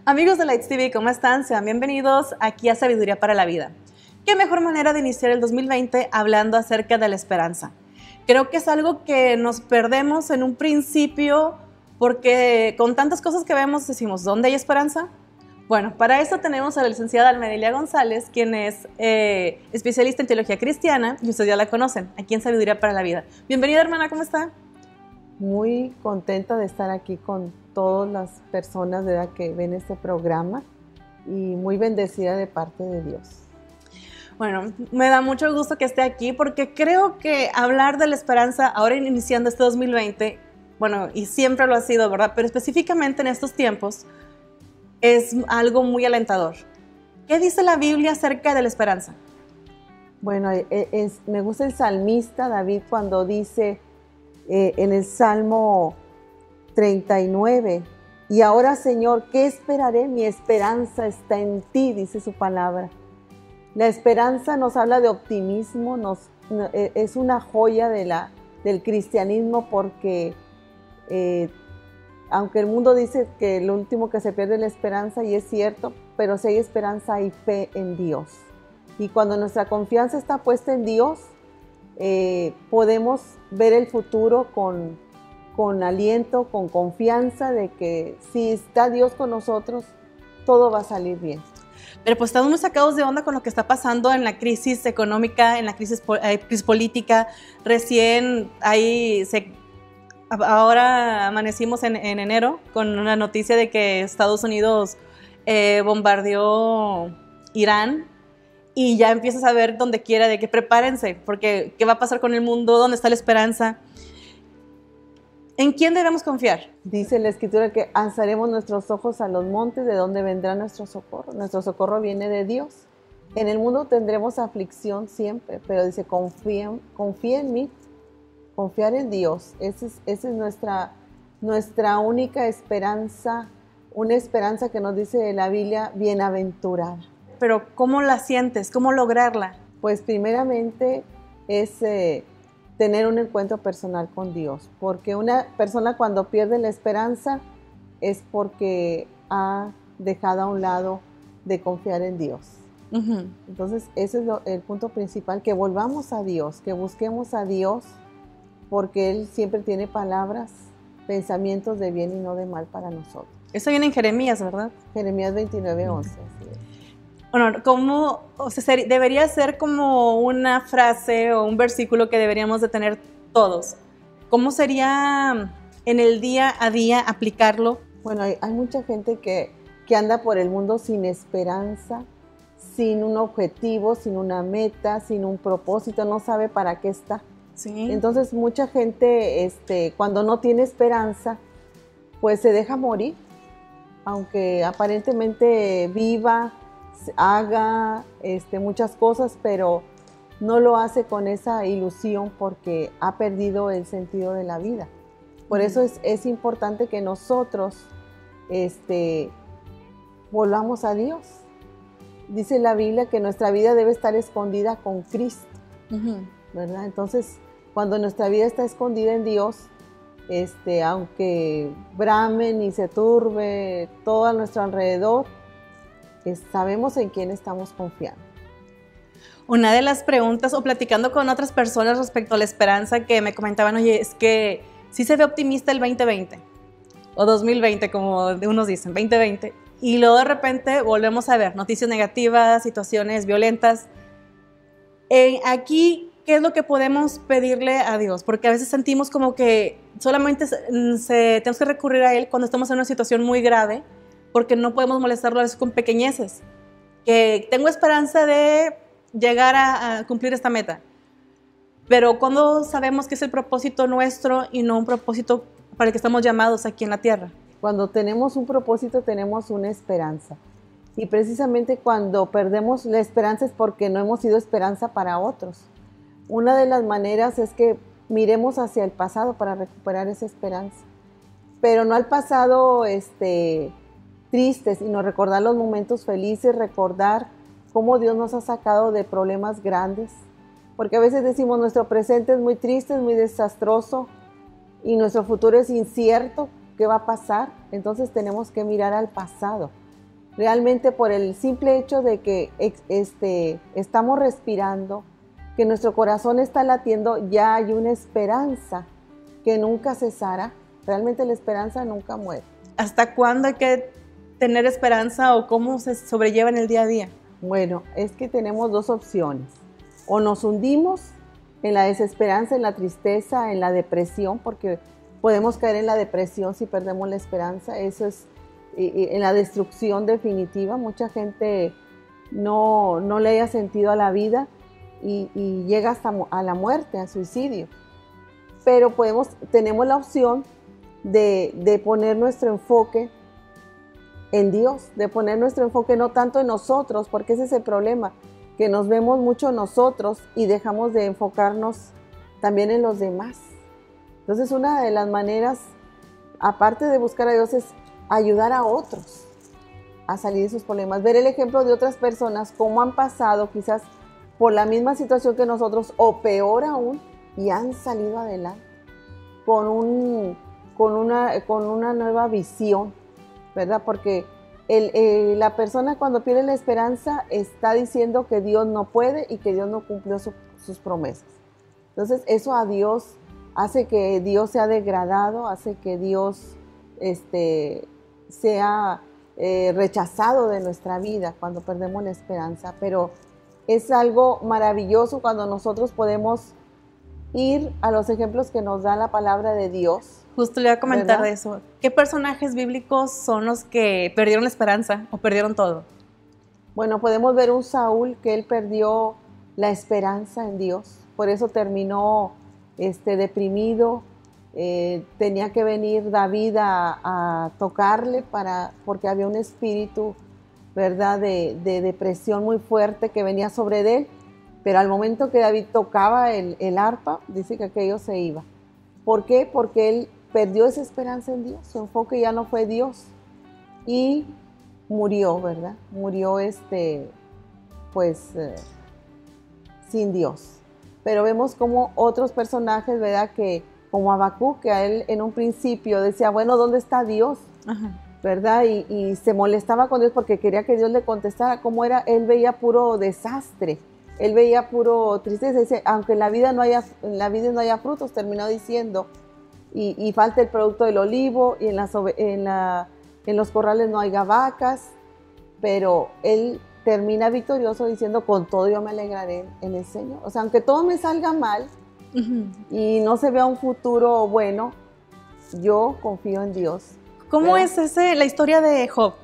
Amigos de Lights TV, ¿cómo están? Sean bienvenidos aquí a Sabiduría para la Vida. ¿Qué mejor manera de iniciar el 2020 hablando acerca de la esperanza? Creo que es algo que nos perdemos en un principio porque con tantas cosas que vemos decimos, ¿dónde hay esperanza? Bueno, para eso tenemos a la licenciada Almedelia González, quien es especialista en teología cristiana y ustedes ya la conocen, aquí en Sabiduría para la Vida. Bienvenida, hermana, ¿cómo está? Muy contenta de estar aquí con todas las personas de edad que ven este programa y muy bendecida de parte de Dios. Bueno, me da mucho gusto que esté aquí porque creo que hablar de la esperanza ahora iniciando este 2020, bueno, y siempre lo ha sido, ¿verdad? Pero específicamente en estos tiempos es algo muy alentador. ¿Qué dice la Biblia acerca de la esperanza? Bueno, me gusta el salmista David cuando dice en el Salmo 39, y ahora, Señor, ¿qué esperaré? Mi esperanza está en ti, dice su palabra. La esperanza nos habla de optimismo, es una joya del cristianismo porque aunque el mundo dice que lo último que se pierde es la esperanza, y es cierto, pero si hay esperanza hay fe en Dios. Y cuando nuestra confianza está puesta en Dios, podemos ver el futuro con aliento, con confianza de que si está Dios con nosotros, todo va a salir bien. Pero pues estamos muy sacados de onda con lo que está pasando en la crisis económica, en la crisis política. Recién ahora amanecimos en enero con una noticia de que Estados Unidos bombardeó Irán. Y ya empiezas a ver donde quiera de que prepárense, porque ¿qué va a pasar con el mundo? ¿Dónde está la esperanza? ¿En quién debemos confiar? Dice la Escritura que alzaremos nuestros ojos a los montes, ¿de dónde vendrá nuestro socorro? Nuestro socorro viene de Dios. En el mundo tendremos aflicción siempre, pero dice, confía en mí, confiar en Dios. Esa es nuestra única esperanza, una esperanza que nos dice la Biblia, bienaventurada. Pero ¿cómo la sientes? ¿Cómo lograrla? Pues primeramente es tener un encuentro personal con Dios, porque una persona cuando pierde la esperanza es porque ha dejado a un lado de confiar en Dios. Uh-huh. Entonces ese es el punto principal, que volvamos a Dios, que busquemos a Dios, porque Él siempre tiene palabras, pensamientos de bien y no de mal para nosotros. Eso viene en Jeremías, ¿verdad? Jeremías 29:11, así es. Bueno, debería ser como una frase o un versículo que deberíamos de tener todos. ¿Cómo sería en el día a día aplicarlo? Bueno, hay mucha gente que anda por el mundo sin esperanza, sin un objetivo, sin una meta, sin un propósito, no sabe para qué está. Sí. Entonces mucha gente cuando no tiene esperanza, pues se deja morir, aunque aparentemente viva, haga muchas cosas, pero no lo hace con esa ilusión porque ha perdido el sentido de la vida. Por eso es importante que nosotros volvamos a Dios. Dice la Biblia que nuestra vida debe estar escondida con Cristo, ¿verdad? Entonces, cuando nuestra vida está escondida en Dios, aunque bramen y se turbe todo a nuestro alrededor, sabemos en quién estamos confiando. Una de las preguntas, o platicando con otras personas respecto a la esperanza, que me comentaban, oye, es que sí se ve optimista el 2020, o 2020, como unos dicen, 2020, y luego de repente volvemos a ver noticias negativas, situaciones violentas. Aquí, ¿qué es lo que podemos pedirle a Dios? Porque a veces sentimos como que solamente tenemos que recurrir a Él cuando estamos en una situación muy grave, porque no podemos molestarlo a veces con pequeñeces. Que tengo esperanza de llegar a cumplir esta meta. Pero cuando sabemos que es el propósito nuestro y no un propósito para el que estamos llamados aquí en la tierra. Cuando tenemos un propósito, tenemos una esperanza. Y precisamente cuando perdemos la esperanza es porque no hemos sido esperanza para otros. Una de las maneras es que miremos hacia el pasado para recuperar esa esperanza. Pero no al pasado tristes, sino recordar los momentos felices, recordar cómo Dios nos ha sacado de problemas grandes, porque a veces decimos nuestro presente es muy triste, es muy desastroso y nuestro futuro es incierto, ¿qué va a pasar? Entonces tenemos que mirar al pasado Realmente por el simple hecho de que estamos respirando, que nuestro corazón está latiendo, ya hay una esperanza que nunca cesará. Realmente la esperanza nunca muere. ¿Hasta cuándo hay que tener esperanza o cómo se sobrelleva en el día a día? Bueno, es que tenemos dos opciones. O nos hundimos en la desesperanza, en la tristeza, en la depresión, porque podemos caer en la depresión si perdemos la esperanza. Eso es en la destrucción definitiva. Mucha gente no le haya sentido a la vida y llega hasta a la muerte, al suicidio. Pero tenemos la opción de poner nuestro enfoque en Dios, de poner nuestro enfoque no tanto en nosotros, porque ese es el problema, que nos vemos mucho nosotros y dejamos de enfocarnos también en los demás. Entonces, una de las maneras, aparte de buscar a Dios, es ayudar a otros a salir de sus problemas, ver el ejemplo de otras personas, cómo han pasado quizás por la misma situación que nosotros, o peor aún, y han salido adelante con una nueva visión, ¿verdad? Porque la persona cuando pierde la esperanza está diciendo que Dios no puede y que Dios no cumplió sus promesas. Entonces eso a Dios hace que Dios sea degradado, hace que Dios sea rechazado de nuestra vida cuando perdemos la esperanza. Pero es algo maravilloso cuando nosotros podemos ir a los ejemplos que nos da la palabra de Dios. Justo le iba a comentar, ¿verdad?, de eso. ¿Qué personajes bíblicos son los que perdieron la esperanza o perdieron todo? Bueno, podemos ver un Saúl que él perdió la esperanza en Dios, por eso terminó deprimido. Tenía que venir David a tocarle porque había un espíritu, ¿verdad?, de depresión muy fuerte que venía sobre él, pero al momento que David tocaba el arpa, dice que aquello se iba. ¿Por qué? Porque él perdió esa esperanza en Dios, su enfoque ya no fue Dios y murió, ¿verdad? Murió sin Dios. Pero vemos como otros personajes, ¿verdad?, que como Habacuc, que a él en un principio decía, bueno, ¿dónde está Dios? Ajá. ¿Verdad? Y se molestaba con Dios porque quería que Dios le contestara. ¿Cómo era? Él veía puro desastre, él veía puro tristeza. Dice, aunque en la vida no haya frutos, terminó diciendo, y falta el producto del olivo, y en los corrales no haya vacas, pero él termina victorioso diciendo, con todo yo me alegraré en el Señor. O sea, aunque todo me salga mal, uh-huh, y no se vea un futuro bueno, yo confío en Dios. ¿Cómo es la historia de Job?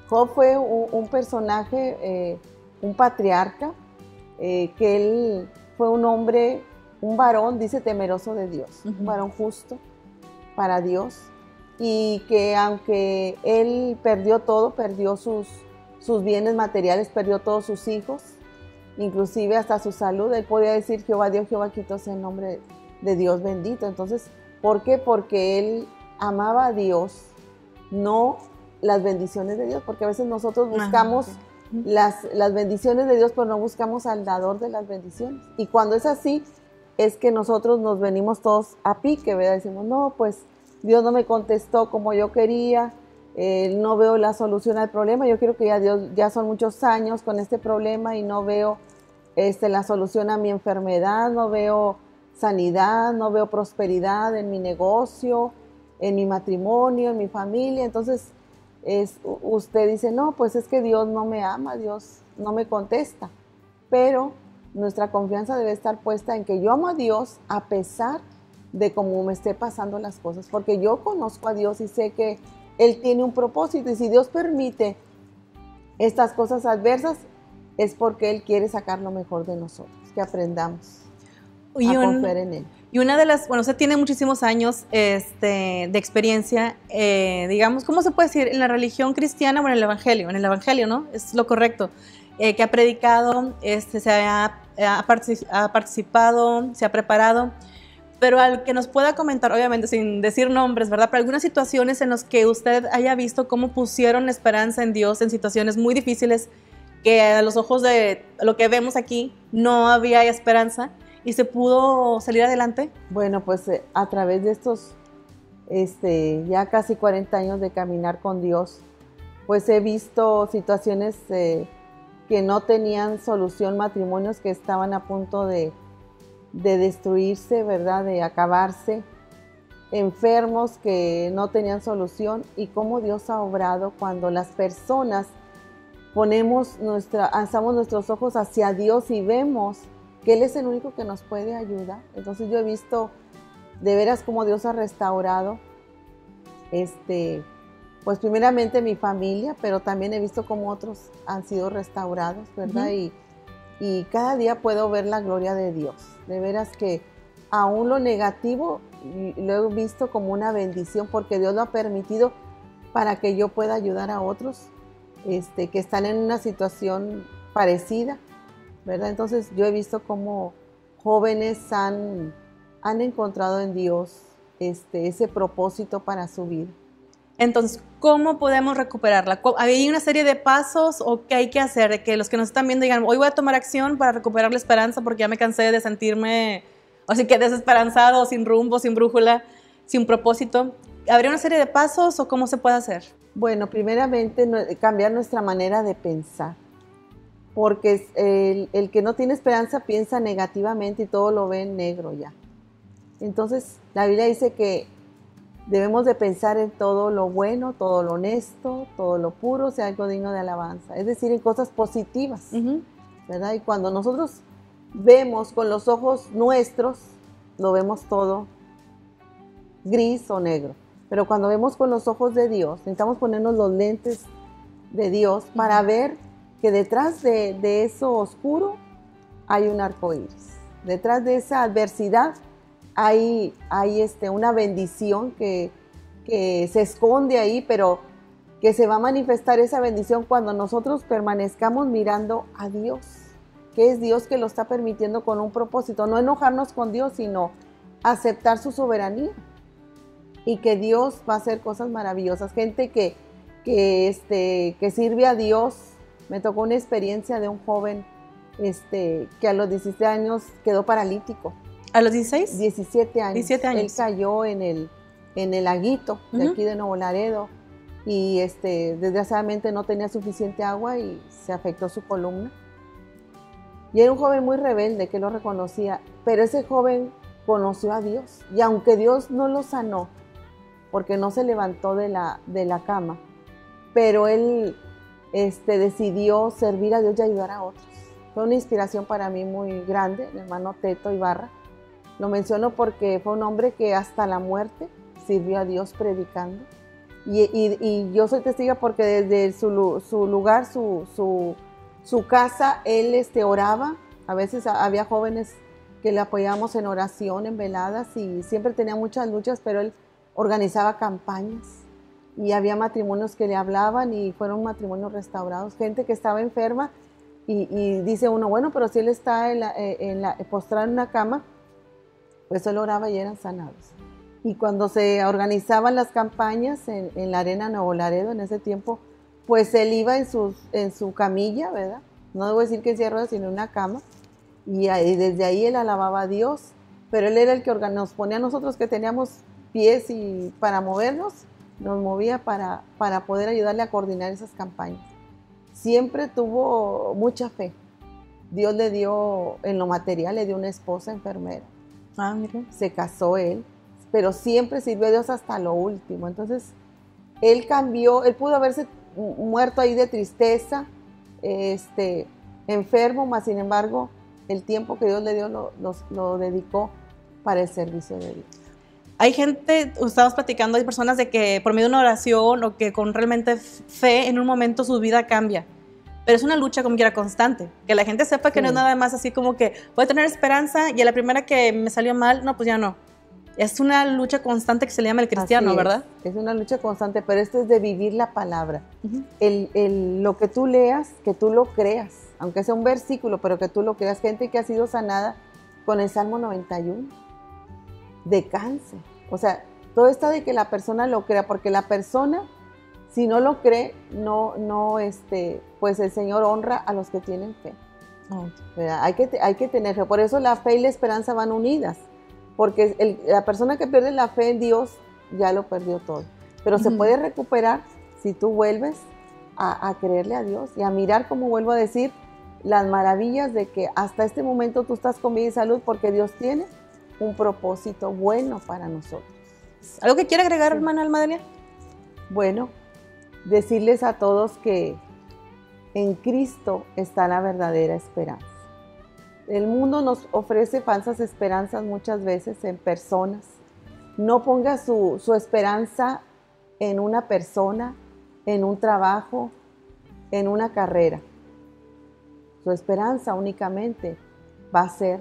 Job fue un personaje, un patriarca, que él fue un hombre, un varón, dice, temeroso de Dios, uh-huh, un varón justo para Dios, y que aunque él perdió todo, perdió sus bienes materiales, perdió todos sus hijos, inclusive hasta su salud, él podía decir, Jehová dio, Jehová quitó, sea el nombre de Dios bendito. Entonces, ¿por qué? Porque él amaba a Dios, no las bendiciones de Dios, porque a veces nosotros buscamos las bendiciones de Dios, pero no buscamos al dador de las bendiciones. Y cuando es así, es que nosotros nos venimos todos a pique, ¿verdad? Decimos, no, pues Dios no me contestó como yo quería, no veo la solución al problema, yo quiero que ya son muchos años con este problema y no veo la solución a mi enfermedad, no veo sanidad, no veo prosperidad en mi negocio, en mi matrimonio, en mi familia. Entonces usted dice, no, pues es que Dios no me ama, Dios no me contesta, pero nuestra confianza debe estar puesta en que yo amo a Dios a pesar de cómo me esté pasando las cosas, porque yo conozco a Dios y sé que Él tiene un propósito, y si Dios permite estas cosas adversas es porque Él quiere sacar lo mejor de nosotros, que aprendamos a confiar en Él. Y una de las, bueno, usted tiene muchísimos años de experiencia, digamos, ¿cómo se puede decir? En la religión cristiana o en el Evangelio, ¿no? Es lo correcto, que ha predicado, ha participado, se ha preparado, pero al que nos pueda comentar, obviamente sin decir nombres, ¿verdad? Pero algunas situaciones en las que usted haya visto cómo pusieron esperanza en Dios en situaciones muy difíciles, que a los ojos de lo que vemos aquí no había esperanza, ¿y se pudo salir adelante? Bueno, pues a través de estos ya casi 40 años de caminar con Dios, pues he visto situaciones que no tenían solución, matrimonios que estaban a punto de destruirse, ¿verdad? De acabarse, enfermos que no tenían solución, y cómo Dios ha obrado cuando las personas alzamos nuestros ojos hacia Dios y vemos que Él es el único que nos puede ayudar. Entonces yo he visto de veras cómo Dios ha restaurado, pues primeramente mi familia, pero también he visto cómo otros han sido restaurados, ¿verdad? Y cada día puedo ver la gloria de Dios. De veras que aún lo negativo lo he visto como una bendición, porque Dios lo ha permitido para que yo pueda ayudar a otros que están en una situación parecida, ¿verdad? Entonces yo he visto cómo jóvenes han encontrado en Dios ese propósito para su vida. Entonces, ¿cómo podemos recuperarla? ¿Hay una serie de pasos o qué hay que hacer? De que los que nos están viendo digan, hoy voy a tomar acción para recuperar la esperanza porque ya me cansé de sentirme, así que desesperanzado, sin rumbo, sin brújula, sin propósito. ¿Habría una serie de pasos o cómo se puede hacer? Bueno, primeramente cambiar nuestra manera de pensar, porque el que no tiene esperanza piensa negativamente y todo lo ve en negro ya. Entonces, la Biblia dice que debemos de pensar en todo lo bueno, todo lo honesto, todo lo puro, sea algo digno de alabanza. Es decir, en cosas positivas, ¿verdad? Y cuando nosotros vemos con los ojos nuestros, lo vemos todo gris o negro. Pero cuando vemos con los ojos de Dios, necesitamos ponernos los lentes de Dios para ver que detrás de eso oscuro hay un arco iris. Detrás de esa adversidad hay una bendición que se esconde ahí, pero que se va a manifestar esa bendición cuando nosotros permanezcamos mirando a Dios, que es Dios que lo está permitiendo con un propósito. No enojarnos con Dios, sino aceptar su soberanía y que Dios va a hacer cosas maravillosas. Gente que sirve a Dios. Me tocó una experiencia de un joven que a los 17 años quedó paralítico. ¿A los 16? 17 años. 17 años. Él cayó en el laguito de aquí de Nuevo Laredo y desgraciadamente no tenía suficiente agua y se afectó su columna. Y era un joven muy rebelde, que lo reconocía, pero ese joven conoció a Dios, y aunque Dios no lo sanó, porque no se levantó de la cama, pero él decidió servir a Dios y ayudar a otros. Fue una inspiración para mí muy grande, el hermano Teto Ibarra. Lo menciono porque fue un hombre que hasta la muerte sirvió a Dios predicando. Y yo soy testiga porque desde su lugar, su casa, él oraba. A veces había jóvenes que le apoyábamos en oración, en veladas, y siempre tenía muchas luchas, pero él organizaba campañas y había matrimonios que le hablaban y fueron matrimonios restaurados, gente que estaba enferma y dice uno, bueno, pero si él está postrado en una cama, pues él oraba y eran sanados. Y cuando se organizaban las campañas en la arena Nuevo Laredo en ese tiempo, pues él iba en su camilla, ¿verdad? No debo decir que en silla de ruedas, sino en una cama, y desde ahí él alababa a Dios, pero él era el que nos ponía a nosotros que teníamos pies y para movernos, nos movía para poder ayudarle a coordinar esas campañas. Siempre tuvo mucha fe. Dios le dio, en lo material, le dio una esposa enfermera. Mira. Se casó él, pero siempre sirvió a Dios hasta lo último. Entonces, él cambió, él pudo haberse muerto ahí de tristeza, enfermo, mas sin embargo, el tiempo que Dios le dio lo dedicó para el servicio de Dios. Hay gente, estábamos platicando, hay personas de que por medio de una oración o que con realmente fe en un momento su vida cambia. Pero es una lucha como quiera constante. Que la gente sepa que no es nada más así como que voy a tener esperanza y a la primera que me salió mal, no, pues ya no. Es una lucha constante que se le llama el cristiano, ¿verdad? Es una lucha constante, pero esto es de vivir la palabra. Lo que tú leas, que tú lo creas, aunque sea un versículo, pero que tú lo creas. Gente que ha sido sanada con el Salmo 91. De cáncer. O sea, todo está de que la persona lo crea, porque la persona, si no lo cree, pues el Señor honra a los que tienen fe. Hay que tener fe. Por eso la fe y la esperanza van unidas, porque la persona que pierde la fe en Dios ya lo perdió todo. Pero se puede recuperar si tú vuelves a creerle a Dios y a mirar, como vuelvo a decir, las maravillas de que hasta este momento tú estás con vida y salud porque Dios tiene un propósito bueno para nosotros. ¿Algo que quiere agregar, hermana Almadelia? Bueno, decirles a todos que en Cristo está la verdadera esperanza. El mundo nos ofrece falsas esperanzas muchas veces en personas. No ponga su esperanza en una persona, en un trabajo, en una carrera. Su esperanza únicamente va a ser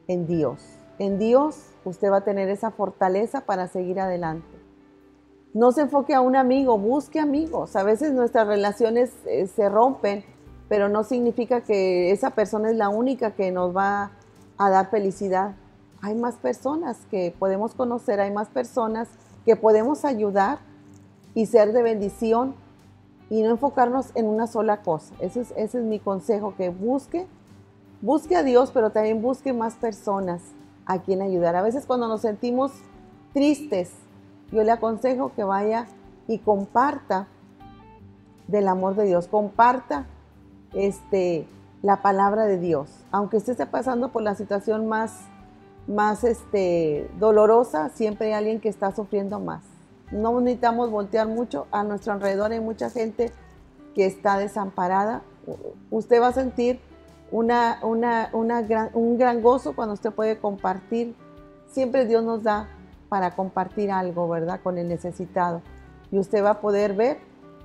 en Dios. En Dios usted va a tener esa fortaleza para seguir adelante. No se enfoque a un amigo, busque amigos. A veces nuestras relaciones se rompen, pero no significa que esa persona es la única que nos va a dar felicidad. Hay más personas que podemos conocer, hay más personas que podemos ayudar y ser de bendición y no enfocarnos en una sola cosa. Ese es mi consejo, que busque a Dios, pero también busque más personas a quien ayudar. A veces cuando nos sentimos tristes, yo le aconsejo que vaya y comparta del amor de Dios, comparta la palabra de Dios. Aunque usted esté pasando por la situación más dolorosa, siempre hay alguien que está sufriendo más. No necesitamos voltear mucho, a nuestro alrededor hay mucha gente que está desamparada. Usted va a sentir un gran gozo cuando usted puede compartir. Siempre Dios nos da para compartir algo, ¿verdad?, con el necesitado. Y usted va a poder ver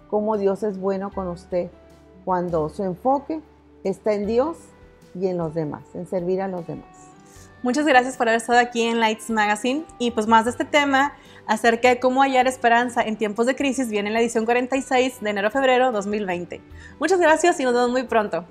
cómo Dios es bueno con usted cuando su enfoque está en Dios y en los demás, en servir a los demás. Muchas gracias por haber estado aquí en Lights Magazine y pues más de este tema acerca de cómo hallar esperanza en tiempos de crisis viene en la edición 46 de enero a febrero 2020. Muchas gracias y nos vemos muy pronto.